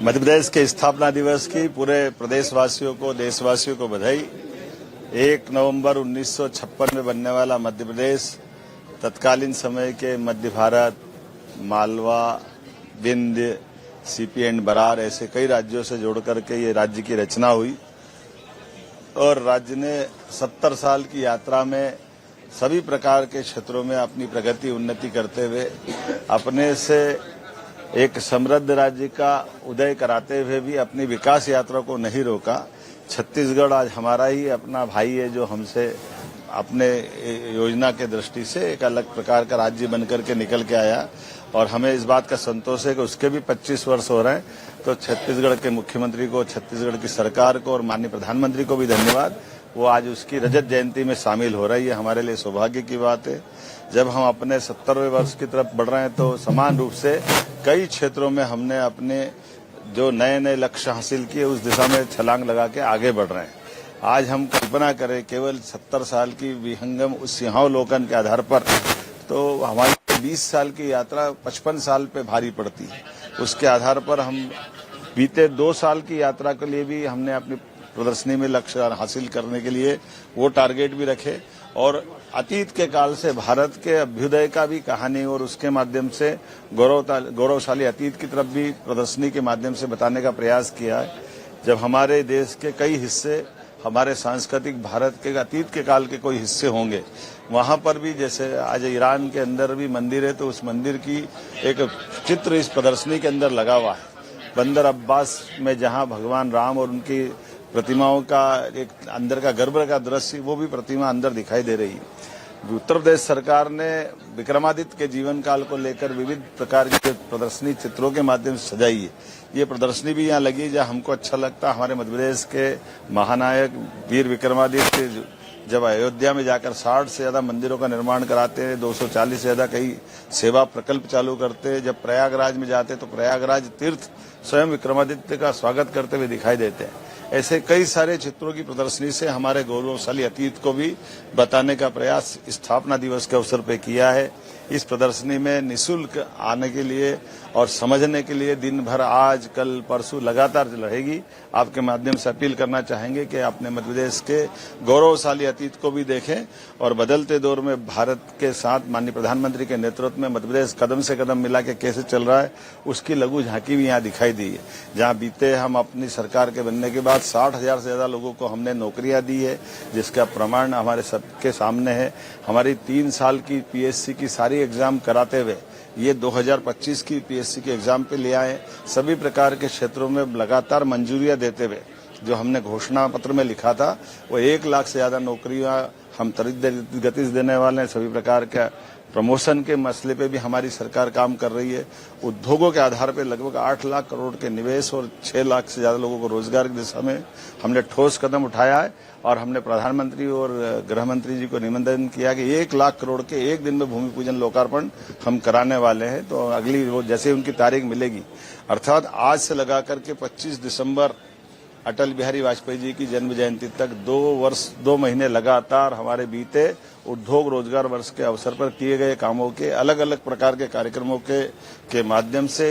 मध्य प्रदेश के स्थापना दिवस की पूरे प्रदेशवासियों को, देशवासियों को बधाई। 1 नवंबर 1956 में बनने वाला मध्य प्रदेश तत्कालीन समय के मध्य भारत, मालवा, विंध्य, सीपी एंड बरार ऐसे कई राज्यों से जोड़ करके ये राज्य की रचना हुई और राज्य ने 70 साल की यात्रा में सभी प्रकार के क्षेत्रों में अपनी प्रगति, उन्नति करते हुए अपने से एक समृद्ध राज्य का उदय कराते हुए भी अपनी विकास यात्रा को नहीं रोका। छत्तीसगढ़ आज हमारा ही अपना भाई है, जो हमसे अपने योजना के दृष्टि से एक अलग प्रकार का राज्य बनकर के निकल के आया और हमें इस बात का संतोष है कि उसके भी 25 वर्ष हो रहे हैं। तो छत्तीसगढ़ के मुख्यमंत्री को, छत्तीसगढ़ की सरकार को और माननीय प्रधानमंत्री को भी धन्यवाद। वो आज उसकी रजत जयंती में शामिल हो रही है, हमारे लिए सौभाग्य की बात है। जब हम अपने 70वें वर्ष की तरफ बढ़ रहे हैं तो समान रूप से कई क्षेत्रों में हमने अपने जो नए नए लक्ष्य हासिल किए उस दिशा में छलांग लगा के आगे बढ़ रहे हैं। आज हम कल्पना करें केवल 70 साल की विहंगम उस सिंहावलोकन के आधार पर तो हमारी 20 साल की यात्रा 55 साल पे भारी पड़ती है। उसके आधार पर हम बीते 2 साल की यात्रा के लिए भी हमने अपनी प्रदर्शनी में लक्ष्य हासिल करने के लिए वो टारगेट भी रखे और अतीत के काल से भारत के अभ्युदय का भी कहानी और उसके माध्यम से गौरवशाली अतीत की तरफ भी प्रदर्शनी के माध्यम से बताने का प्रयास किया है। जब हमारे देश के कई हिस्से, हमारे सांस्कृतिक भारत के अतीत के काल के कोई हिस्से होंगे, वहां पर भी जैसे आज ईरान के अंदर भी मंदिर है तो उस मंदिर की एक चित्र इस प्रदर्शनी के अंदर लगा हुआ है। बंदर अब्बास में जहां भगवान राम और उनकी प्रतिमाओं का एक अंदर का गर्भ का दृश्य, वो भी प्रतिमा अंदर दिखाई दे रही है। उत्तर प्रदेश सरकार ने विक्रमादित्य के जीवन काल को लेकर विविध प्रकार की प्रदर्शनी चित्रों के माध्यम से सजाई है। ये प्रदर्शनी भी यहाँ लगी जहाँ हमको अच्छा लगता है। हमारे मध्य प्रदेश के महानायक वीर विक्रमादित्य जब अयोध्या में जाकर 60 से ज्यादा मंदिरों का निर्माण कराते हैं, 240 से ज्यादा कई सेवा प्रकल्प चालू करते हैं, जब प्रयागराज में जाते तो प्रयागराज तीर्थ स्वयं विक्रमादित्य का स्वागत करते हुए दिखाई देते हैं। ऐसे कई सारे चित्रों की प्रदर्शनी से हमारे गौरवशाली अतीत को भी बताने का प्रयास स्थापना दिवस के अवसर पर किया है। इस प्रदर्शनी में निःशुल्क आने के लिए और समझने के लिए दिन भर आज, कल, परसों लगातार रहेगी। आपके माध्यम से अपील करना चाहेंगे कि अपने मध्य प्रदेश के गौरवशाली अतीत को भी देखें और बदलते दौर में भारत के साथ माननीय प्रधानमंत्री के नेतृत्व में मध्य प्रदेश कदम से कदम मिला के कैसे चल रहा है उसकी लघु झांकी भी यहाँ दिखाई दी है। जहाँ बीते हम अपनी सरकार के बनने के बाद 60,000 से ज्यादा लोगों को हमने नौकरियां दी है, जिसका प्रमाण हमारे सबके सामने है। हमारी 3 साल की पीएससी की सारी एग्जाम कराते हुए ये 2025 की पीएससी के एग्जाम पे ले आए। सभी प्रकार के क्षेत्रों में लगातार मंजूरियां देते हुए जो हमने घोषणा पत्र में लिखा था वो 1 लाख से ज्यादा नौकरियां हम त्वरित गति से देने वाले हैं। सभी प्रकार के प्रमोशन के मसले पे भी हमारी सरकार काम कर रही है। उद्योगों के आधार पे लगभग 8 लाख करोड़ के निवेश और 6 लाख से ज्यादा लोगों को रोजगार की दिशा में हमने ठोस कदम उठाया है और हमने प्रधानमंत्री और गृह मंत्री जी को निमंत्रण किया कि 1 लाख करोड़ के एक दिन में भूमि पूजन लोकार्पण हम कराने वाले हैं। तो अगली वो जैसे उनकी तारीख मिलेगी, अर्थात आज से लगा करके 25 दिसंबर अटल बिहारी वाजपेयी जी की जन्म जयंती तक 2 महीने लगातार हमारे बीते उद्योग रोजगार वर्ष के अवसर पर किए गए कामों के अलग अलग प्रकार के कार्यक्रमों के माध्यम से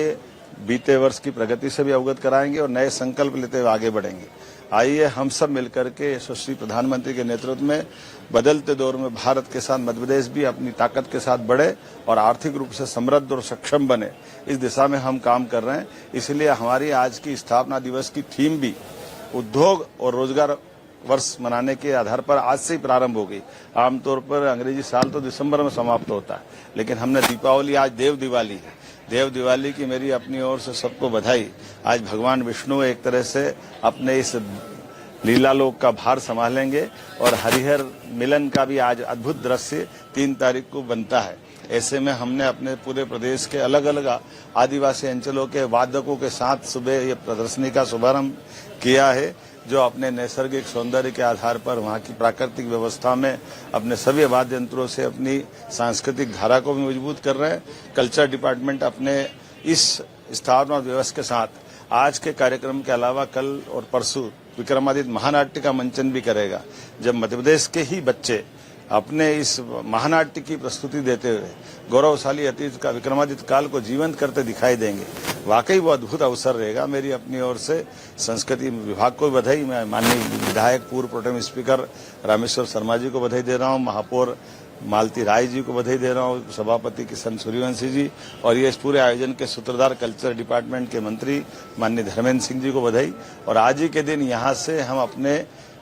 बीते वर्ष की प्रगति से भी अवगत कराएंगे और नए संकल्प लेते हुए आगे बढ़ेंगे। आइए हम सब मिलकर के यशस्वी प्रधानमंत्री के नेतृत्व में बदलते दौर में भारत के साथ मध्य प्रदेश भी अपनी ताकत के साथ बढ़े और आर्थिक रूप से समृद्ध और सक्षम बने, इस दिशा में हम काम कर रहे हैं। इसलिए हमारी आज की स्थापना दिवस की थीम भी उद्योग और रोजगार वर्ष मनाने के आधार पर आज से ही प्रारंभ हो गई। आमतौर पर अंग्रेजी साल तो दिसंबर में समाप्त होता है, लेकिन हमने दीपावली, आज देव दिवाली है, देव दिवाली की मेरी अपनी ओर से सबको बधाई। आज भगवान विष्णु एक तरह से अपने इस लीलालोक का भार संभालेंगे और हरिहर मिलन का भी आज अद्भुत दृश्य 3 तारीख को बनता है। ऐसे में हमने अपने पूरे प्रदेश के अलग अलग आदिवासी अंचलों के वादकों के साथ सुबह ये प्रदर्शनी का शुभारंभ किया है, जो अपने नैसर्गिक सौंदर्य के आधार पर वहाँ की प्राकृतिक व्यवस्था में अपने सभी वाद्य यंत्रों से अपनी सांस्कृतिक धारा को भी मजबूत कर रहे हैं। कल्चर डिपार्टमेंट अपने इस स्थापना दिवस के साथ आज के कार्यक्रम के अलावा कल और परसों विक्रमादित्य महानाट्य का मंचन भी करेगा, जब मध्य प्रदेश के ही बच्चे अपने इस महानाट्य की प्रस्तुति देते हुए गौरवशाली अतीत का विक्रमादित्य काल को जीवंत करते दिखाई देंगे। वाकई वो अद्भुत अवसर रहेगा। मेरी अपनी ओर से संस्कृति विभाग को बधाई, मैं माननीय विधायक पूर्व प्रोटेम स्पीकर रामेश्वर शर्मा जी को बधाई दे रहा हूँ, महापौर मालती राय जी को बधाई दे रहा हूँ, सभापति किशन सूर्यवंशी जी और ये इस पूरे आयोजन के सूत्रधार कल्चर डिपार्टमेंट के मंत्री माननीय धर्मेंद्र सिंह जी को बधाई। और आज ही के दिन यहाँ से हम अपने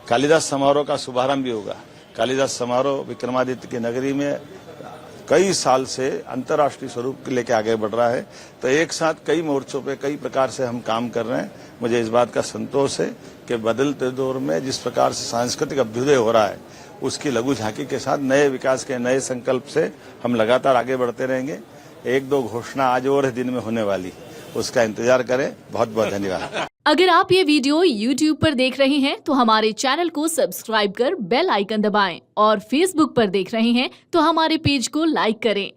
कालिदास समारोह का शुभारंभ भी होगा। कालिदास समारोह विक्रमादित्य की नगरी में कई साल से अंतर्राष्ट्रीय स्वरूप लेके आगे बढ़ रहा है, तो एक साथ कई मोर्चों पे कई प्रकार से हम काम कर रहे हैं। मुझे इस बात का संतोष है कि बदलते दौर में जिस प्रकार से सांस्कृतिक अभ्युदय हो रहा है, उसकी लघु झांकी के साथ नए विकास के नए संकल्प से हम लगातार आगे बढ़ते रहेंगे। एक दो घोषणा आज और दिन में होने वाली, उसका इंतजार करें। बहुत बहुत धन्यवाद। अगर आप ये वीडियो YouTube पर देख रहे हैं तो हमारे चैनल को सब्सक्राइब कर बेल आइकन दबाएं और Facebook पर देख रहे हैं तो हमारे पेज को लाइक करें।